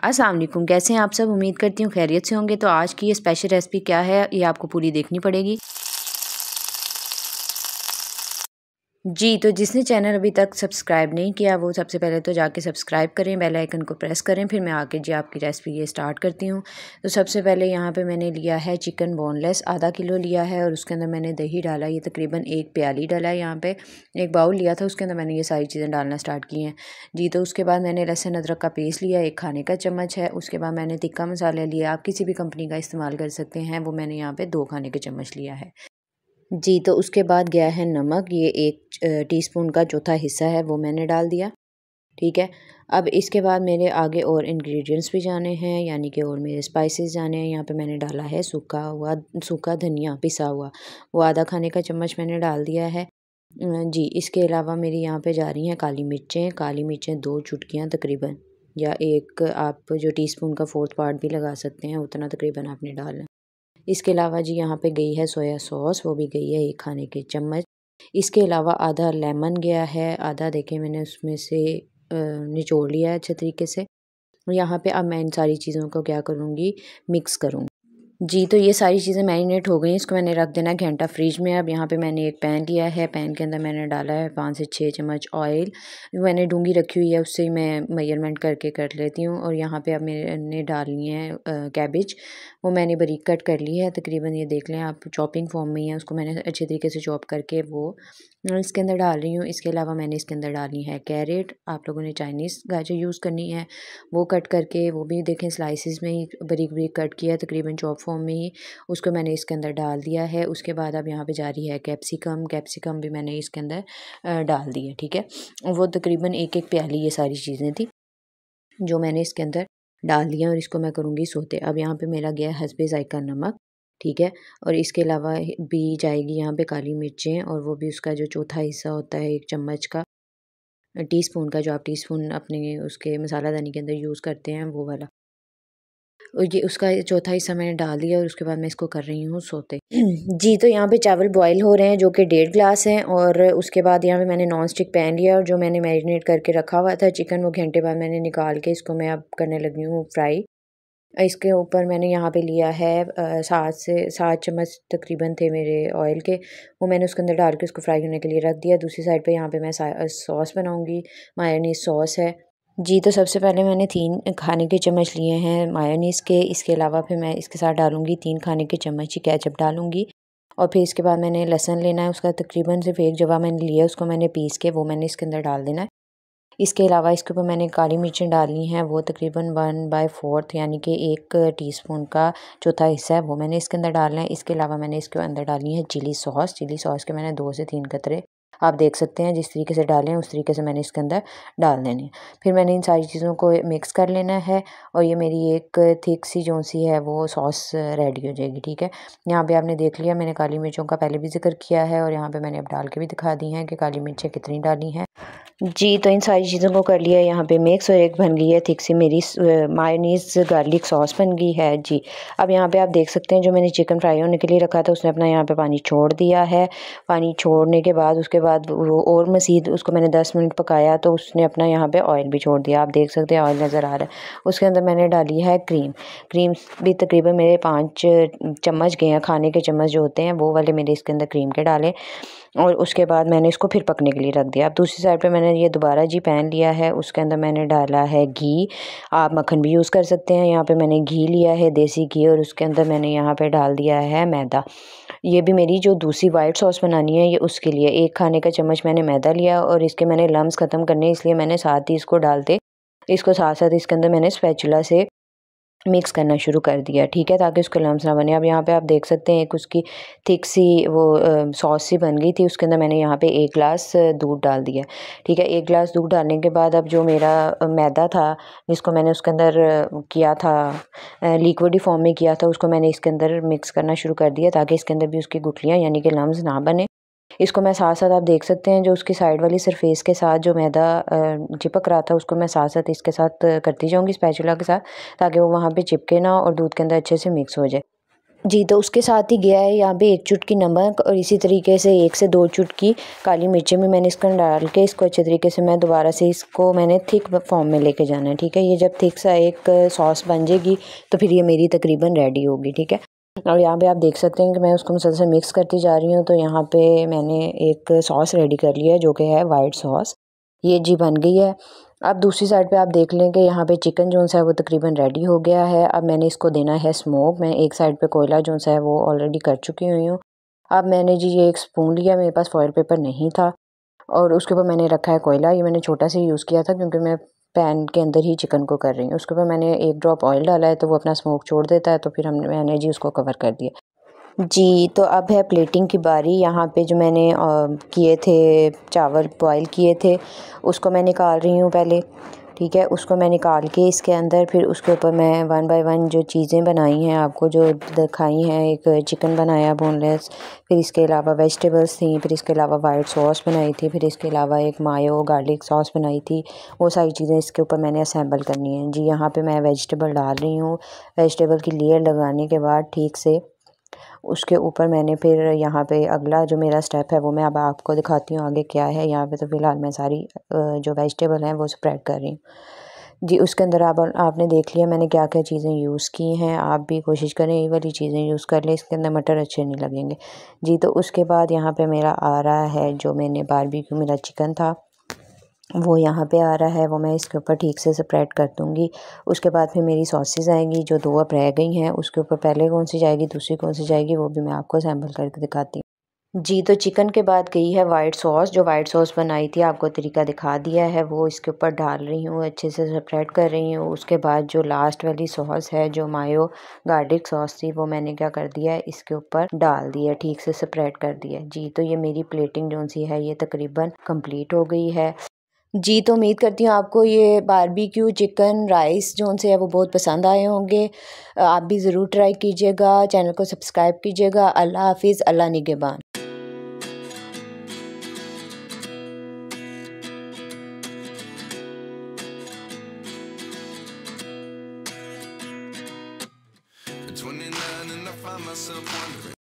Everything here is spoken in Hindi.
अस्सलाम वालेकुम, कैसे हैं आप सब। उम्मीद करती हूँ खैरियत से होंगे। तो आज की ये स्पेशल रेसिपी क्या है ये आपको पूरी देखनी पड़ेगी। जी, तो जिसने चैनल अभी तक सब्सक्राइब नहीं किया वो सबसे पहले तो जाके सब्सक्राइब करें, बेल आइकन को प्रेस करें। फिर मैं आके जी आपकी रेसिपी ये स्टार्ट करती हूँ। तो सबसे पहले यहाँ पे मैंने लिया है चिकन बोनलेस, आधा किलो लिया है और उसके अंदर मैंने दही डाला। ये तकरीबन 1 प्याली डाला है। यहाँ पे एक बाउल लिया था, उसके अंदर मैंने ये सारी चीज़ें डालना स्टार्ट की हैं जी। तो उसके बाद मैंने लहसुन अदरक का पेस्ट लिया, 1 खाने का चम्मच है। उसके बाद मैंने तिक्का मसाला लिया, आप किसी भी कंपनी का इस्तेमाल कर सकते हैं, वो मैंने यहाँ पे 2 खाने के चम्मच लिया है जी। तो उसके बाद गया है नमक, ये 1 टीस्पून का चौथा हिस्सा है, वो मैंने डाल दिया। ठीक है। अब इसके बाद मेरे आगे और इंग्रेडिएंट्स भी जाने हैं, यानी कि और मेरे स्पाइसेस जाने हैं। यहाँ पे मैंने डाला है सूखा धनिया पिसा हुआ, वो आधा खाने का चम्मच मैंने डाल दिया है जी। इसके अलावा मेरी यहाँ पे जा रही हैं काली मिर्चें 2 चुटकियाँ तकरीबन, या एक आप जो टीस्पून का 4th पार्ट भी लगा सकते हैं, उतना तकरीबन आपने डालना। इसके अलावा जी यहाँ पे गई है सोया सॉस, वो भी गई है 1 खाने के चम्मच। इसके अलावा आधा लेमन गया है, आधा देखें मैंने उसमें से निचोड़ लिया है अच्छे तरीके से। यहाँ पे अब मैं इन सारी चीज़ों को क्या करूँगी, मिक्स करूँगी जी। तो ये सारी चीज़ें मैरिनेट हो गई, इसको मैंने रख देना है घंटा फ्रिज में। अब यहाँ पे मैंने एक पैन लिया है, पैन के अंदर मैंने डाला है 5 से 6 चम्मच ऑयल। मैंने डूंगी रखी हुई है, उससे ही मैं मेजरमेंट करके कर लेती हूँ। और यहाँ पे अब मैंने डालनी है कैबेज, वो मैंने बारीक कट कर ली है तकरीबन, ये देख लें आप चॉपिंग फॉर्म में ही है। उसको मैंने अच्छे तरीके से चॉप करके वो इसके अंदर डाल रही हूँ। इसके अलावा मैंने इसके अंदर डालनी है कैरेट, आप लोगों ने चाइनीज़ गाजर यूज़ करनी है, वो कट करके, वो भी देखें स्लाइसिस में ही बारीक बारीक कट किया है तकरीबन चॉप फॉर्म में ही, उसको मैंने इसके अंदर डाल दिया है। उसके बाद अब यहाँ पे जा रही है कैप्सिकम भी मैंने इसके अंदर डाल दी है। ठीक है। वो तकरीबन 1 प्याली ये सारी चीज़ें थी जो मैंने इसके अंदर डाल दिया और इसको मैं करूँगी सोते। अब यहाँ पे मेरा गया हस्बे ज़ायका नमक, ठीक है। और इसके अलावा भी जाएगी यहाँ पे काली मिर्चें, और वो भी उसका जो चौथा हिस्सा होता है 1 चम्मच का, टीस्पून का, जो आप टीस्पून अपने उसके मसाला दानी के अंदर यूज़ करते हैं वो वाला, और ये उसका चौथा हिस्सा मैंने डाल दिया। और उसके बाद मैं इसको कर रही हूँ सोते जी। तो यहाँ पे चावल बॉईल हो रहे हैं जो कि 1.5 ग्लास हैं। और उसके बाद यहाँ पे मैंने नॉन स्टिक पैन लिया और जो मैंने मैरिनेट करके रखा हुआ था चिकन, वो घंटे बाद मैंने निकाल के इसको मैं अब करने लगी हूँ फ्राई। इसके ऊपर मैंने यहाँ पे लिया है 7 चम्मच तकरीबन थे मेरे ऑयल के, वो मैंने उसके अंदर डाल के उसको फ्राई करने के लिए रख दिया। दूसरी साइड पे यहाँ पे मैं सॉस बनाऊँगी, मायोनीज़ सॉस है जी। तो सबसे पहले मैंने 3 खाने के चम्मच लिए हैं मायोनीज़ के। इसके अलावा फिर मैं इसके साथ डालूँगी 3 खाने के चम्मच ही केचप डालूँगी। और फिर इसके बाद मैंने लहसुन लेना है, उसका तकरीबन सिर्फ 1 जवा मैंने लिया, उसको मैंने पीस के वो मैंने इसके अंदर डाल देना है। इसके अलावा इसके ऊपर मैंने काली मिर्चें डालनी हैं, वो तकरीबन 1/4 यानी कि 1 टीस्पून का चौथा हिस्सा है, वो मैंने इसके अंदर डालना है। इसके अलावा मैंने इसके अंदर डालनी है चिली सॉस के मैंने 2 से 3 कतरे, आप देख सकते हैं जिस तरीके से डालें उस तरीके से मैंने इसके अंदर डाल देने हैं। फिर मैंने इन सारी चीज़ों को मिक्स कर लेना है और ये मेरी एक थिक सी जो सी है वो सॉस रेडी हो जाएगी। ठीक है। यहाँ पे आपने देख लिया, मैंने काली मिर्चों का पहले भी जिक्र किया है और यहाँ पे मैंने अब डाल के भी दिखा दी हैं कि काली मिर्चें कितनी डाली हैं जी। तो इन सारी चीज़ों को कर लिया यहाँ पे मिक्स, और एक बन गई है थिक सी मेरी मायोनीज़ गार्लिक सॉस बन गई है जी। अब यहाँ पे आप देख सकते हैं जो मैंने चिकन फ्राई होने के लिए रखा था उसने अपना यहाँ पे पानी छोड़ दिया है। पानी छोड़ने के बाद उसके बाद वो और मज़ीद उसको मैंने 10 मिनट पकाया तो उसने अपना यहाँ पे ऑयल भी छोड़ दिया, आप देख सकते हैं ऑयल नज़र आ रहा है। उसके अंदर मैंने डाली है क्रीम भी तकरीबन मेरे 5 चम्मच गए हैं, खाने के चम्मच जो होते हैं वो वाले मेरे इसके अंदर क्रीम के डाले। और उसके बाद मैंने इसको फिर पकने के लिए रख दिया। अब दूसरी साइड पे मैंने ये दोबारा जी पैन लिया है, उसके अंदर मैंने डाला है घी, आप मक्खन भी यूज़ कर सकते हैं। यहाँ पे मैंने घी लिया है, देसी घी, और उसके अंदर मैंने यहाँ पे डाल दिया है मैदा। ये भी मेरी जो दूसरी वाइट सॉस बनानी है ये उसके लिए 1 खाने का चम्मच मैंने मैदा लिया और इसके मैंने लम्स ख़त्म करने, इसलिए मैंने साथ ही इसको डालते इसको साथ साथ इसके अंदर मैंने स्पैचुला से मिक्स करना शुरू कर दिया। ठीक है, ताकि उसके लम्स ना बने। अब यहाँ पे आप देख सकते हैं एक उसकी थिक सी वो सॉस सी बन गई थी। उसके अंदर मैंने यहाँ पे 1 गिलास दूध डाल दिया। ठीक है, 1 गिलास दूध डालने के बाद अब जो मेरा मैदा था जिसको मैंने उसके अंदर किया था लिक्विड फॉर्म में किया था, उसको मैंने इसके अंदर मिक्स करना शुरू कर दिया ताकि इसके अंदर भी उसकी गुठलियाँ यानी कि लम्स ना बने। इसको मैं साथ साथ आप देख सकते हैं जो उसकी साइड वाली सरफेस के साथ जो मैदा चिपक रहा था उसको मैं साथ साथ इसके साथ करती जाऊंगी स्पैचुला के साथ, ताकि वो वहाँ पे चिपके ना और दूध के अंदर अच्छे से मिक्स हो जाए। जी, तो उसके साथ ही गया है यहाँ पे 1 चुटकी नमक और इसी तरीके से 1 से 2 चुटकी काली मिर्चें भी मैंने इसके अंदर डाल के इसको अच्छे तरीके से मैं दोबारा से इसको मैंने थिक फॉर्म में लेके जाना है, ठीक है। ये जब थिक सा एक सॉस बन जाएगी तो फिर ये मेरी तकरीबन रेडी होगी, ठीक है। और यहाँ पे आप देख सकते हैं कि मैं उसको मुसलसल मिक्स करती जा रही हूँ। तो यहाँ पे मैंने एक सॉस रेडी कर लिया है जो कि है वाइट सॉस, ये जी बन गई है। अब दूसरी साइड पे आप देख लें कि यहाँ पे चिकन जो सा है वो तकरीबन रेडी हो गया है। अब मैंने इसको देना है स्मोक। मैं एक साइड पे कोयला जो सा है वो ऑलरेडी कर चुकी हुई हूँ। अब मैंने जी ये एक स्पून लिया, मेरे पास फॉइल पेपर नहीं था और उसके ऊपर मैंने रखा है कोयला। ये मैंने छोटा सा यूज़ किया था क्योंकि मैं पैन के अंदर ही चिकन को कर रही हूँ। उसके ऊपर मैंने 1 ड्रॉप ऑयल डाला है तो वो अपना स्मोक छोड़ देता है, तो फिर मैंने जी उसको कवर कर दिया। जी, तो अब है प्लेटिंग की बारी। यहाँ पे जो मैंने किए थे चावल बॉयल किए थे उसको मैं निकाल रही हूँ पहले, ठीक है। उसको मैं निकाल के इसके अंदर फिर उसके ऊपर मैं 1 बाय 1 जो चीज़ें बनाई हैं आपको जो दिखाई हैं, एक चिकन बनाया बोनलेस, फिर इसके अलावा वेजिटेबल्स थी, फिर इसके अलावा वाइट सॉस बनाई थी, फिर इसके अलावा एक मायो गार्लिक सॉस बनाई थी। वो सारी चीज़ें इसके ऊपर मैंने असेंबल करनी है। जी, यहाँ पे मैं वेजिटेबल डाल रही हूँ। वेजिटेबल की लेयर लगाने के बाद ठीक से उसके ऊपर मैंने फिर यहाँ पे अगला जो मेरा स्टेप है वो मैं अब आपको दिखाती हूँ आगे क्या है। यहाँ पे तो फ़िलहाल मैं सारी जो वेजिटेबल हैं वो स्प्रेड कर रही हूँ। जी, उसके अंदर आपने देख लिया मैंने क्या-क्या चीज़ें यूज़ की हैं। आप भी कोशिश करें ये वाली चीज़ें यूज़ कर लें, इसके अंदर मटर अच्छे नहीं लगेंगे। जी, तो उसके बाद यहाँ पे मेरा आ रहा है जो मैंने बारबेक्यू मेरा चिकन था वो यहाँ पे आ रहा है, वो मैं इसके ऊपर ठीक से स्प्रेड कर दूँगी। उसके बाद फिर मेरी सॉसेस आएँगी जो 2 अब रह गई हैं, उसके ऊपर पहले कौन सी जाएगी, दूसरी कौन सी जाएगी, वो भी मैं आपको सैंपल करके दिखाती हूँ। जी, तो चिकन के बाद गई है वाइट सॉस। जो वाइट सॉस बनाई थी आपको तरीका दिखा दिया है, वो इसके ऊपर डाल रही हूँ, अच्छे से स्प्रेड कर रही हूँ। उसके बाद जो लास्ट वाली सॉस है जो मायो गार्लिक सॉस थी वो मैंने क्या कर दिया है इसके ऊपर डाल दिया, ठीक से स्प्रेड कर दिया। जी, तो ये मेरी प्लेटिंग जो सी है ये तकरीबन कंप्लीट हो गई है। जी, तो उम्मीद करती हूँ आपको ये बारबेक्यू चिकन राइस जो उनसे है वो बहुत पसंद आए होंगे। आप भी ज़रूर ट्राई कीजिएगा, चैनल को सब्सक्राइब कीजिएगा। अल्लाह हाफ़िज़, अल्लाह निगहबान। At 29 and I find myself wondering